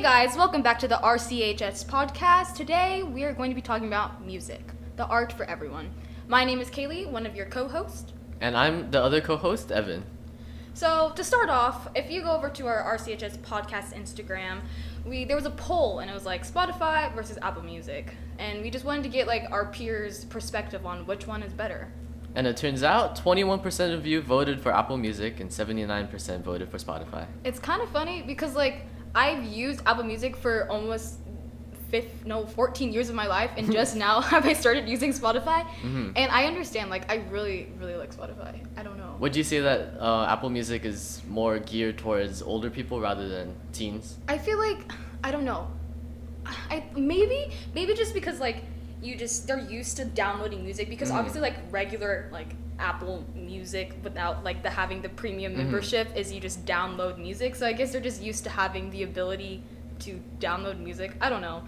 guys, welcome back to the RCHS podcast. Today we are going to be talking about music, the art for everyone. My name is Kaylee, one of your co-hosts. And I'm the other co-host, Evan. So to start off, if you go over to our RCHS podcast Instagram, there was a poll and it was like Spotify versus Apple Music. And we just wanted to get like our peers' perspective on which one is better. And it turns out 21% of you voted for Apple Music and 79% voted for Spotify. It's kind of funny because like I've used Apple Music for almost 14 years of my life, and just now have I started using Spotify. Mm-hmm. And I understand, like, I really, really like Spotify. I don't know. Would you say that Apple Music is more geared towards older people rather than teens? I feel like, I don't know. Maybe just because, like, they're used to downloading music, because obviously, like, regular, like, Apple Music without, like, having the premium membership is you just download music. So I guess they're just used to having the ability to download music. I don't know.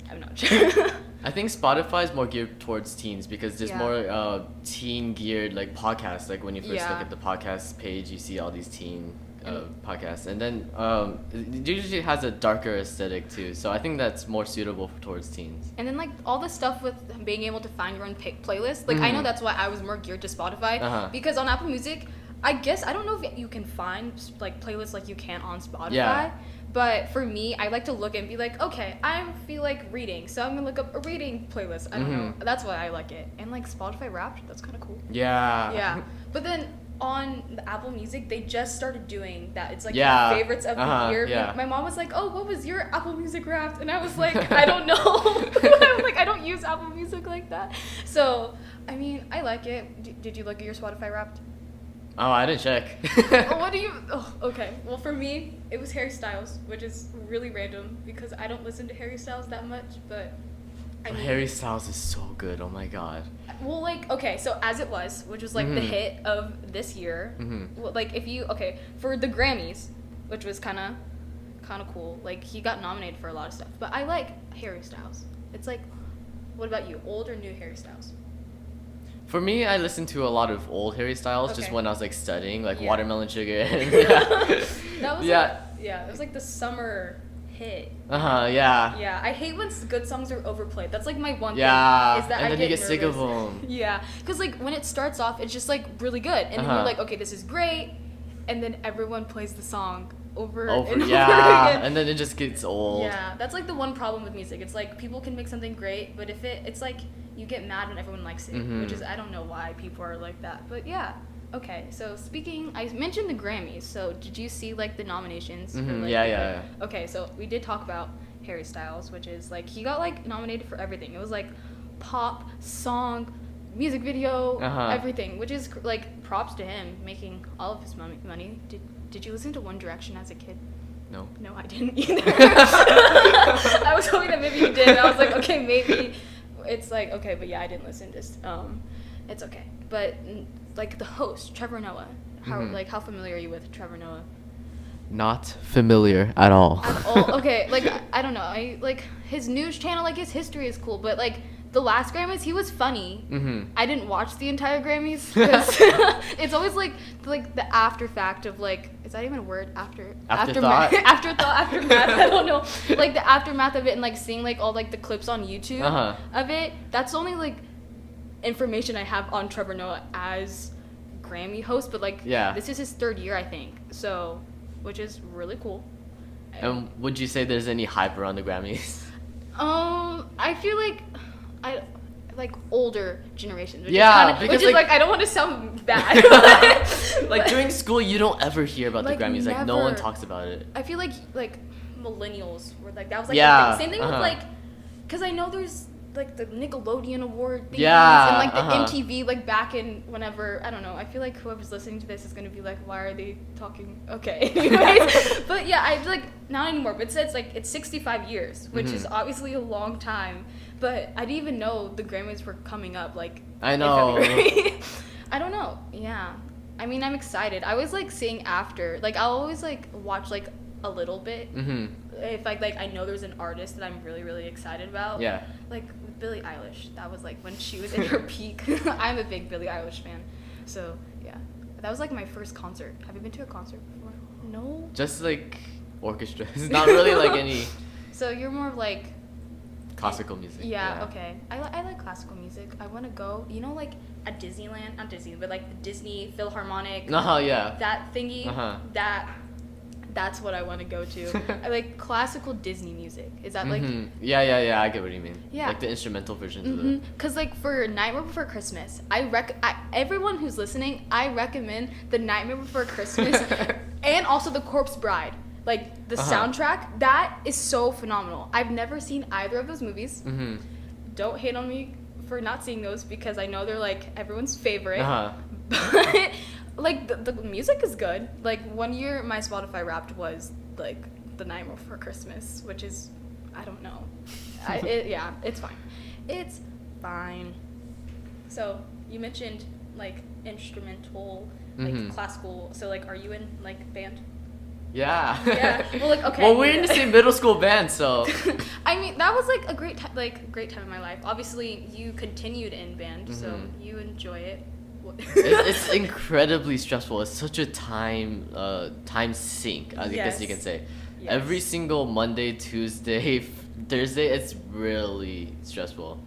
I'm not sure. I think Spotify is more geared towards teens because there's more teen-geared like podcasts. Like when you first look at the podcast page, you see all these teen podcasts, and then it usually has a darker aesthetic too. So I think that's more suitable towards teens. And then like all the stuff with being able to find your own playlist. Like I know that's why I was more geared to Spotify because on Apple Music, I guess I don't know if you can find like playlists like you can on Spotify. Yeah. But for me, I like to look and be like, okay, I feel like reading, so I'm gonna look up a reading playlist. I don't know. That's why I like it. And like Spotify Wrapped, that's kind of cool. Yeah. Yeah. But then on the Apple Music, they just started doing that. It's like your favorites of the year. Yeah. My mom was like, oh, what was your Apple Music Wrapped? And I was like, I don't know. I was like, I don't use Apple Music like that. So, I mean, I like it. Did you look at your Spotify Wrapped? Oh, I didn't check. What do you... Oh, okay. Well, for me, it was Harry Styles, which is really random because I don't listen to Harry Styles that much, but... I mean, Harry Styles is so good. Oh, my God. Well, like, okay, so As It Was, which was, like, the hit of this year. Well, like, if you... Okay, for the Grammys, which was kind of cool. Like, he got nominated for a lot of stuff. But I like Harry Styles. It's like... What about you? Old or new Harry Styles? For me, I listened to a lot of old Harry Styles just when I was like studying, like Watermelon Sugar. And, that was it was like the summer hit. Yeah, I hate when good songs are overplayed. That's like my one thing. Is that and I then get you get nervous. sick of them. Yeah, because like when it starts off, it's just like really good, and then you're like, okay, this is great, and then everyone plays the song over and over again. And then it just gets old. Yeah, that's like the one problem with music. It's like people can make something great, but if it's like you get mad when everyone likes it, which is I don't know why people are like that. But yeah, okay. So I mentioned the Grammys. So did you see like the nominations? For, like, yeah. Okay, so we did talk about Harry Styles, which is like he got like nominated for everything. It was like pop, song, music video, everything, which is like props to him making all of his money. Did you listen to One Direction as a kid? No, I didn't either. I was hoping that maybe you did. I was like, okay, maybe. It's like, okay, but yeah, I didn't listen. Just, it's okay. But, like, the host, Trevor Noah, how familiar are you with Trevor Noah? Not familiar at all. At all? Okay, like, I don't know. His news channel, like, his history is cool, but, like, the last Grammys, he was funny. I didn't watch the entire Grammys, because it's always, like, the after fact of, like, is that even a word? Afterthought? Aftermath, I don't know. Like, the aftermath of it and, like, seeing, like, all, like, the clips on YouTube of it, that's only, like, information I have on Trevor Noah as Grammy host, but, like, this is his third year, I think, so, which is really cool. And would you say there's any hype around the Grammys? I feel like older generations. Which because is I don't want to sound bad. Like during school, you don't ever hear about like, the Grammys. Never. Like no one talks about it. I feel like millennials were like that was like the thing. Same thing with like, because I know there's like the Nickelodeon award thingies and like the MTV like back in whenever, I don't know. I feel like whoever's listening to this is gonna be like, why are they talking? Okay, anyways. But yeah, I like not anymore. But it's 65 years, which is obviously a long time. But I didn't even know the Grammys were coming up, like, I know. in February. I don't know. Yeah. I mean, I'm excited. I was, like, seeing after. Like, I'll always, like, watch, like, a little bit. If, I know there's an artist that I'm really, really excited about. Yeah. Like, with Billie Eilish. That was, like, when she was in her peak. I'm a big Billie Eilish fan. So, yeah. That was, like, my first concert. Have you been to a concert before? No? Just, like... orchestra. It's not really like any. So you're more of like classical music. Yeah. Okay. I like classical music. I want to go. You know, like at Disneyland, not Disney, but like the Disney Philharmonic. Yeah. That thingy. That's what I want to go to. I like classical Disney music. Is that like? Yeah. I get what you mean. Yeah. Like the instrumental versions of it. Cause like for Nightmare Before Christmas, everyone who's listening, I recommend the Nightmare Before Christmas, and also the Corpse Bride. Like the soundtrack, that is so phenomenal. I've never seen either of those movies. Don't hate on me for not seeing those because I know they're like everyone's favorite. But like the music is good. Like 1 year my Spotify Wrapped was like the Nightmare Before Christmas, which is, I don't know. It's fine. It's fine. So you mentioned like instrumental, like classical. So like, are you in like band? Yeah. Well, like, okay. Well, we're in the same middle school band, so. I mean, that was like a great time in my life. Obviously, you continued in band, so you enjoy it. It's incredibly stressful. It's such a time sink, I guess you can say. Yes. Every single Monday, Tuesday, Thursday, it's really stressful.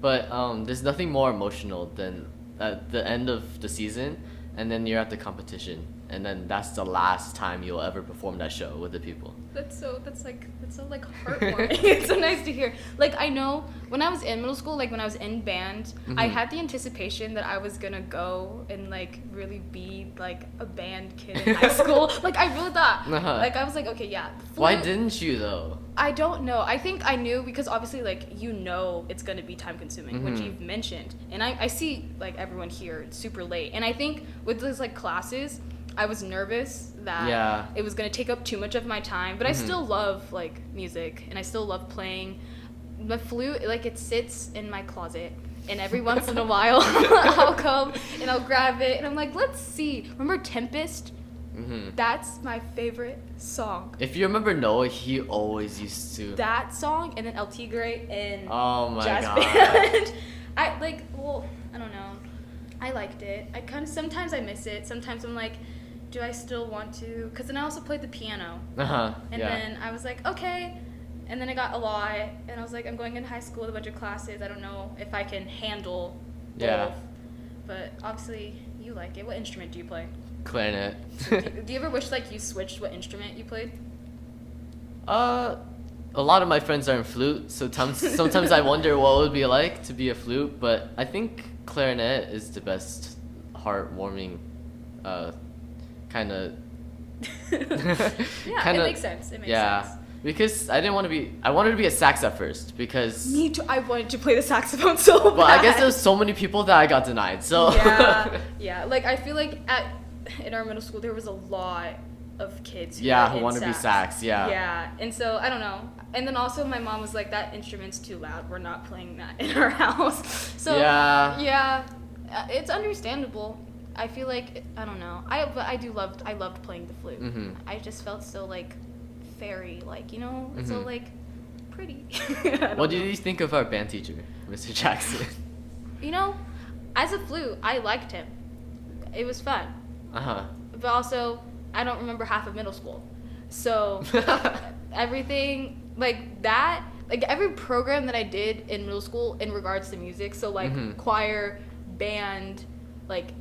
But there's nothing more emotional than at the end of the season, and then you're at the competition, and then that's the last time you'll ever perform that show with the people. That's so heartwarming. It's so nice to hear. Like, I know when I was in middle school, like when I was in band, I had the anticipation that I was gonna go and like really be like a band kid in high school. Like, I really thought. Like, I was like, okay, yeah. Why didn't you though? I don't know. I think I knew because obviously, like, you know it's going to be time consuming, which you've mentioned. And I see, like, everyone here super late. And I think with those, like, classes, I was nervous that it was going to take up too much of my time. But I still love, like, music. And I still love playing. The flute, like, it sits in my closet. And every once in a while, I'll come and I'll grab it. And I'm like, let's see. Remember Tempest? That's my favorite song. If you remember Noah, he always used to. That song and then El Tigre and Jazz Band. I don't know. I liked it. I kind of, sometimes I miss it. Sometimes I'm like, do I still want to? Because then I also played the piano. And then I was like, okay. And then I got a lot. And I was like, I'm going into high school with a bunch of classes. I don't know if I can handle both. But obviously, you like it. What instrument do you play? Clarinet. Do you ever wish like you switched what instrument you played? A lot of my friends are in flute, so sometimes I wonder what it would be like to be a flute, but I think clarinet is the best heartwarming kind of it makes sense. It makes sense. Because I wanted to be a sax at first because me too. I wanted to play the saxophone so bad. But I guess there was so many people that I got denied. So like I feel like in our middle school there was a lot of kids who want to be sax. And so I don't know. And then also my mom was like, that instrument's too loud, we're not playing that in our house. So it's understandable. I feel like, I don't know, I loved playing the flute. I just felt so like fairy, like, you know, it's so like pretty. What did you think of our band teacher, Mr. Jackson? You know, as a flute, I liked him. It was fun. But also, I don't remember half of middle school. So, everything, like that, like every program that I did in middle school in regards to music, so like choir, band, like,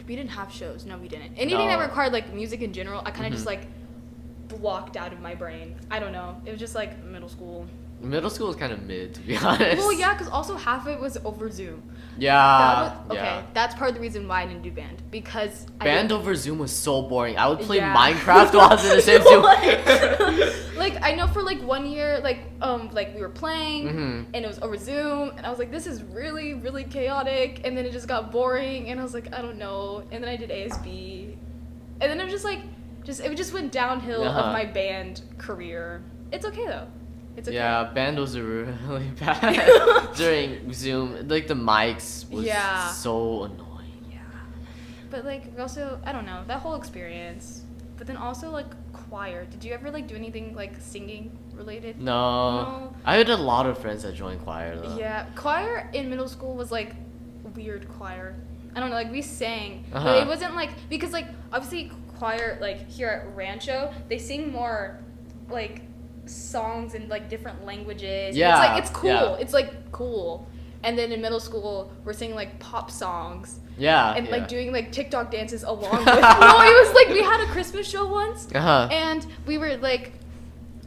we didn't have shows. No, we didn't. Anything that required like music in general, I kind of just like blocked out of my brain. I don't know. It was just like middle school. Middle school was kind of mid, to be honest. Well, yeah, because also half of it was over Zoom. That's part of the reason why I didn't do band, because band over Zoom was so boring. I would play Minecraft while I was in the same Zoom. Like I know for like 1 year, like we were playing and it was over Zoom, and I was like, this is really, really chaotic, and then it just got boring, and I was like, I don't know, and then I did ASB, and then it was just like, it just went downhill of my band career. It's okay though. It's okay. Yeah, band was really bad during Zoom. Like the mics was so annoying. Yeah. But like also, I don't know, that whole experience. But then also like choir. Did you ever like do anything like singing related? No. I had a lot of friends that joined choir though. Yeah, choir in middle school was like weird choir. I don't know, like we sang, but it wasn't like, because like obviously choir, like here at Rancho, they sing more like songs in like different languages. Yeah. It's like it's cool. Yeah. It's like cool. And then in middle school, we're singing like pop songs. Yeah. And yeah. like doing like TikTok dances along with. No, it was like we had a Christmas show once, and we were like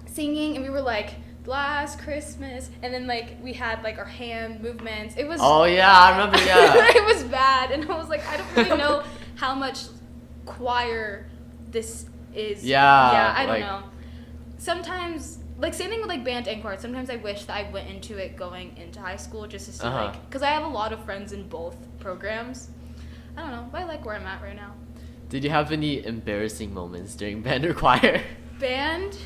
singing, and we were like last Christmas, and then like we had like our hand movements. It was. Oh yeah, I remember. Yeah. It was bad, and I was like, I don't really know how much choir this is. Yeah. Yeah, I don't like, know. Sometimes. Like, same thing with, like, band and choir. Sometimes I wish that I went into it going into high school just to see, like... Because I have a lot of friends in both programs. I don't know, but I like where I'm at right now. Did you have any embarrassing moments during band or choir? Band?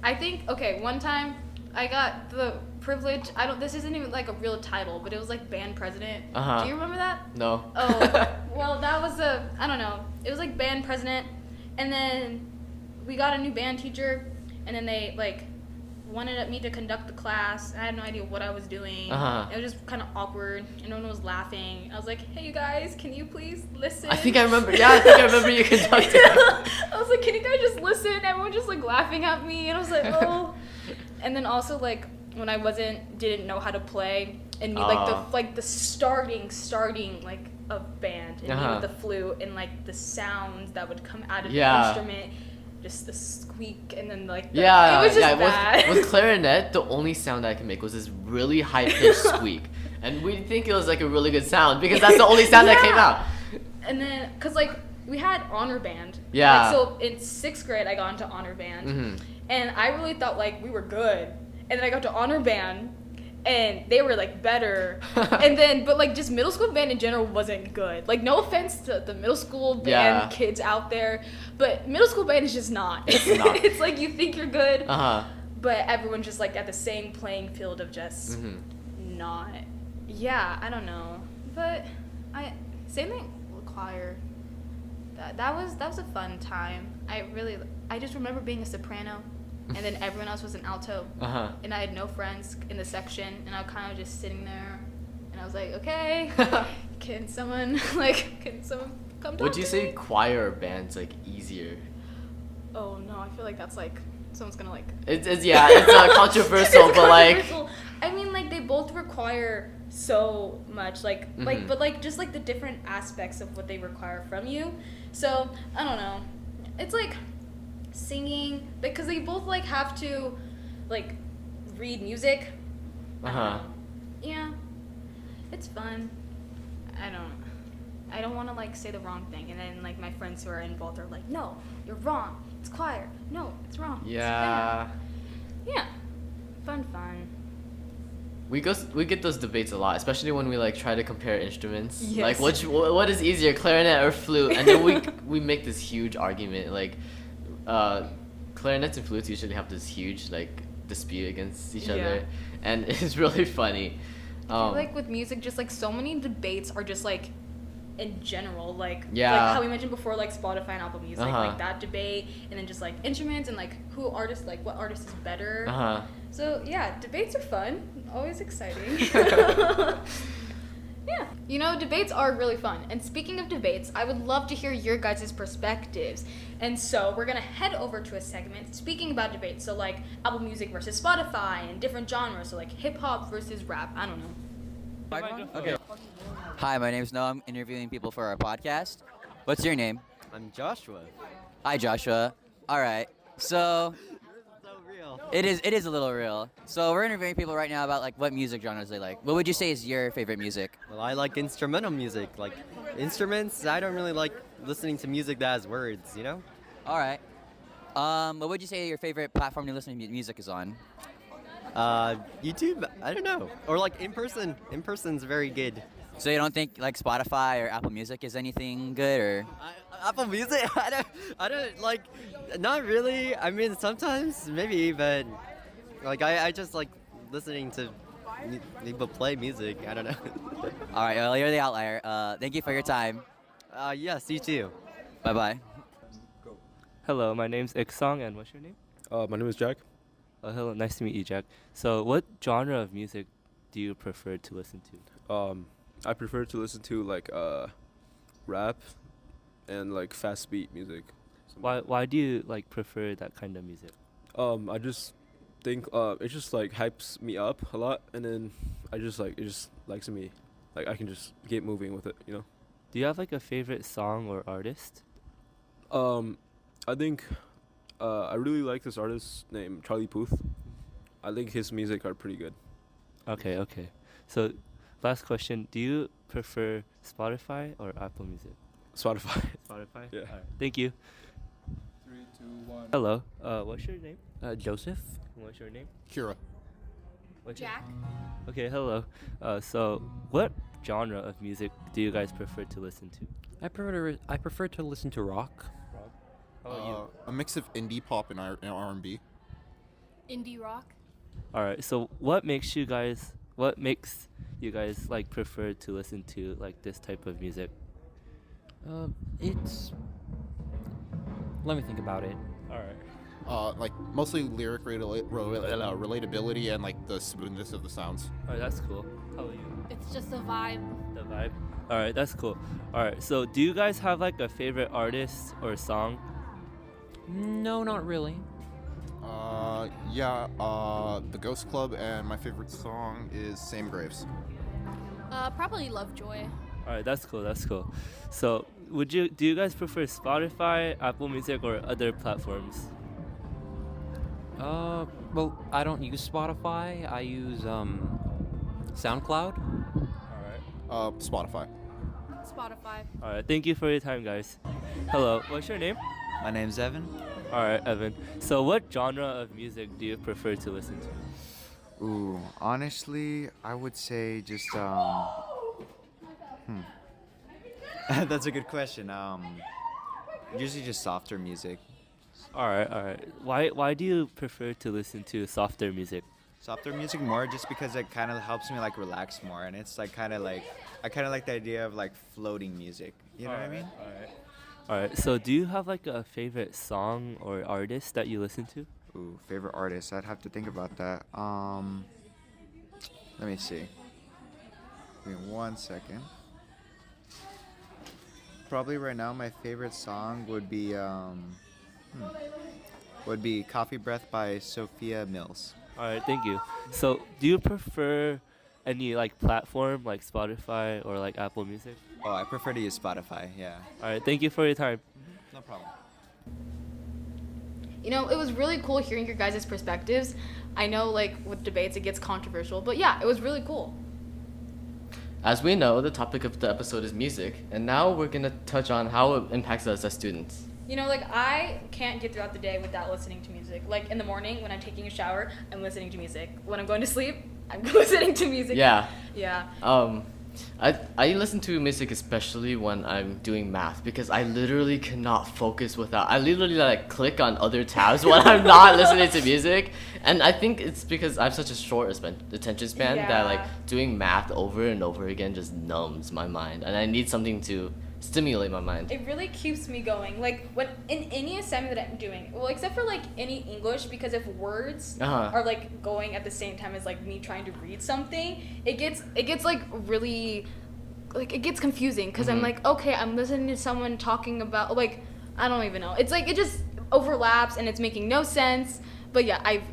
I think... Okay, one time I got the privilege... This isn't even, like, a real title, but it was, like, band president. Do you remember that? No. Oh, well, that was I don't know. It was, like, band president. And then we got a new band teacher. And then they, like... wanted me to conduct the class. I had no idea what I was doing. It was just kind of awkward, and no one was laughing. I was like, "Hey, you guys, can you please listen?" I think I remember. Yeah, I think I remember you conducting. I was like, "Can you guys just listen?" Everyone just like laughing at me, and I was like, "Oh." And then also like when I didn't know how to play, and me like the starting like a band, and me with the flute and like the sounds that would come out of the instrument. Just the squeak, and then like it was just bad. With clarinet, the only sound I could make was this really high pitched squeak, and we think it was like a really good sound because that's the only sound that came out. And then, cause like we had honor band. Yeah. Like, so in 6th grade, I got into honor band, and I really thought like we were good, and then I got to honor band. And they were like better, and then but like just middle school band in general wasn't good. Like no offense to the middle school band kids out there, but middle school band is just not. It's not. It's like you think you're good, but everyone's just like at the same playing field of just not. Yeah, I don't know, but same thing with choir. That was a fun time. I just remember being a soprano. And then everyone else was an alto. And I had no friends in the section, and I was kind of just sitting there, and I was like, okay, can someone come talk Would you to say me? choir or band's like easier? Oh no, I feel like that's like someone's gonna like. It's controversial, but like. I mean, like they both require so much, like but like just like the different aspects of what they require from you. So I don't know. It's like. Singing, because they both like have to like read music. Yeah, it's fun. I don't want to like say the wrong thing, and then like my friends who are involved are like, no, you're wrong, it's choir, no, it's wrong, yeah yeah, fun. We get those debates a lot, especially when we like try to compare instruments. Yes. Like what is easier, clarinet or flute? And then we make this huge argument. Like clarinets and flutes usually have this huge like dispute against each other, and it's really funny. I feel like with music, just like so many debates are just like in general, like how we mentioned before, like Spotify and Apple Music, like that debate, and then just like instruments and like what artist is better. So yeah, debates are fun, always exciting. Yeah, you know, debates are really fun. And speaking of debates, I would love to hear your guys' perspectives. And so we're gonna head over to a segment speaking about debates. So like Apple Music versus Spotify and different genres. So like hip hop versus rap. I don't know. Okay. Hi, my name is Noah. I'm interviewing people for our podcast. What's your name? I'm Joshua. Hi, Joshua. All right. So it is a little real. So we're interviewing people right now about like what music genres they like. What would you say is your favorite music? Well, I like instrumental music. Like instruments, I don't really like listening to music that has words, you know? All right. What would you say your favorite platform to listen to music is on? YouTube, I don't know. Or like in person. In person's very good. So you don't think like Spotify or Apple Music is anything good, or? Apple Music? I don't like, not really. I mean, sometimes maybe, but like I just like listening to people play music. I don't know. All right, well, you're the outlier. Thank you for your time. Yes, you too. Bye-bye. Hello, my name's Iksong, and what's your name? My name is Jack. Hello, nice to meet you, Jack. So what genre of music do you prefer to listen to? I prefer to listen to like rap and like fast beat music. Why do you like prefer that kind of music? I just think it just like hypes me up a lot, and then I just like it just likes me, like I can just get moving with it, you know. Do you have like a favorite song or artist? I think I really like this artist named Charlie Puth. I think his music are pretty good. Okay. So, last question: do you prefer Spotify or Apple Music? Spotify. Spotify. Yeah. All right. Thank you. 3, 2, 1. Hello. What's your name? Joseph. What's your name? Kira. What's your- Jack. Okay. Hello. So, what genre of music do you guys prefer to listen to? I prefer to listen to rock. Rob? How about you? A mix of indie pop and R&B. Indie rock. All right. So, what makes you guys like prefer to listen to like this type of music? It's. Let me think about it. All right. Like mostly lyric relatability and like the smoothness of the sounds. All right. That's cool. How about you? It's just a vibe. The vibe. All right. That's cool. All right. So, do you guys have like a favorite artist or song? No, not really. The Ghost Club, and my favorite song is Same Graves. Probably Lovejoy. All right. That's cool. That's cool. So, do you guys prefer Spotify, Apple Music, or other platforms? Well, I don't use Spotify. I use SoundCloud. All right. Spotify. Spotify. All right. Thank you for your time, guys. Hello. What's your name? My name's Evan. All right, Evan. So, what genre of music do you prefer to listen to? Ooh, honestly, I would say just That's a good question. Usually just softer music. All right. Why do you prefer to listen to softer music? Softer music more just because it kind of helps me like relax more, and it's like kind of like I kind of like the idea of like floating music. You know what I mean? All right. So, do you have like a favorite song or artist that you listen to? Ooh, favorite artist? I'd have to think about that. Let me see. Give me 1 second. Probably right now my favorite song would be Coffee Breath by Sophia Mills. All right. Thank you. So, do you prefer any like platform like Spotify or like Apple Music? Oh, I prefer to use Spotify, yeah. All right. Thank you for your time. No problem. You know, it was really cool hearing your guys' perspectives. I know, like, with debates, it gets controversial, but yeah, it was really cool. As we know, the topic of the episode is music, and now we're gonna touch on how it impacts us as students. You know, like, I can't get throughout the day without listening to music. Like, in the morning, when I'm taking a shower, I'm listening to music. When I'm going to sleep, I'm listening to music. Yeah. Yeah. I listen to music especially when I'm doing math because I literally cannot focus without. I literally like click on other tabs when I'm not listening to music, and I think it's because I have such a short attention span that like doing math over and over again just numbs my mind, and I need something to stimulate my mind. It really keeps me going. Like, when in any assignment that I'm doing, well, except for like any English, because if words are like going at the same time as like me trying to read something, it gets like really, like, it gets confusing because I'm like, okay, I'm listening to someone talking about, like, I don't even know. It's like it just overlaps and it's making no sense. But yeah, I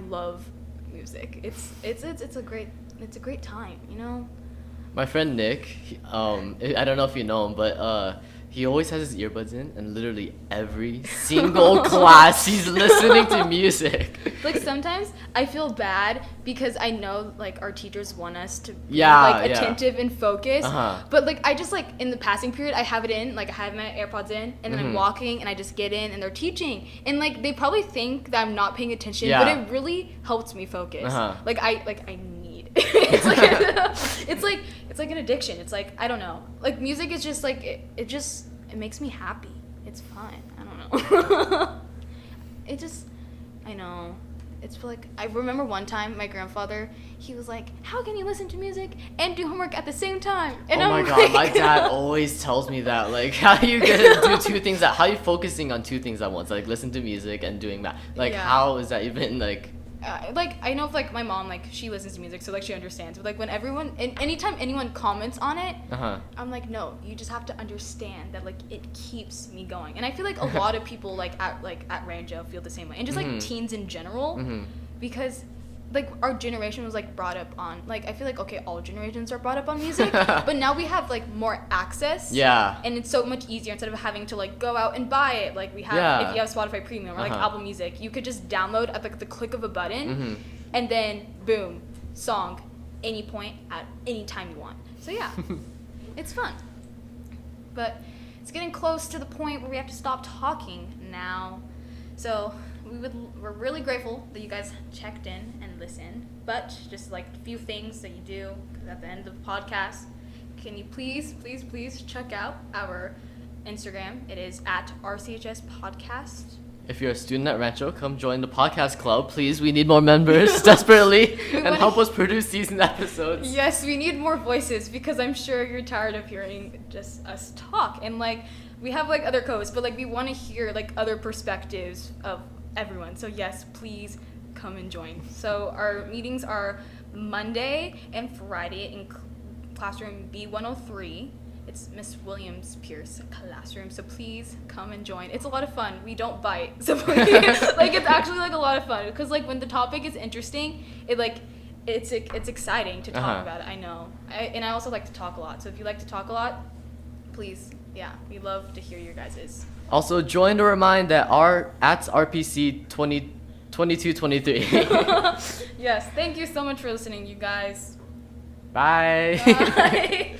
love music. It's a great time, you know. My friend Nick, I don't know if you know him, but he always has his earbuds in, and literally every single class he's listening to music. Like, sometimes I feel bad because I know, like, our teachers want us to be attentive and focused. But like, I just, like, in the passing period, I have it in, like, I have my AirPods in, and then I'm walking and I just get in and they're teaching, and like they probably think that I'm not paying attention, but it really helps me focus. Like I need it's like an addiction. It's like, I don't know, like, music is just like it makes me happy. It's fun. I don't know. I know. It's like, I remember one time my grandfather, he was like, how can you listen to music and do homework at the same time? And oh my god, my dad always tells me that, like, how you gonna do two things how are you focusing on two things at once, like listen to music and doing math, like how is that even like like I know if like my mom like she listens to music, so like she understands. But like when anytime anyone comments on it, I'm like, no, you just have to understand that like it keeps me going. And I feel like a lot of people like at Ranjo feel the same way, and just like teens in general, because like our generation was like brought up on like I feel like okay, all generations are brought up on music, but now we have like more access. Yeah. And it's so much easier instead of having to like go out and buy it. Like we have if you have Spotify Premium or like Apple Music, you could just download at like the click of a button, and then boom, song, any point at any time you want. So yeah, it's fun. But it's getting close to the point where we have to stop talking now. So we're really grateful that you guys checked in and listened. But just like a few things that you do at the end of the podcast, can you please check out our Instagram? It is at RCHS Podcast. If you're a student at Rancho, come join the podcast club, please. We need more members desperately, and help us produce season episodes. Yes, we need more voices because I'm sure you're tired of hearing just us talk. And like we have like other co-hosts, but like we want to hear like other perspectives of everyone. So yes, please come and join. So our meetings are Monday and Friday in classroom B103. It's Miss Williams Pierce classroom. So please come and join. It's a lot of fun. We don't bite. So please, like it's actually like a lot of fun because like when the topic is interesting, it's exciting to talk about it. I know. And I also like to talk a lot. So if you like to talk a lot, please, we love to hear your guys's. Also, join to remind that at RPC 2223. Yes, thank you so much for listening, you guys. Bye. Bye.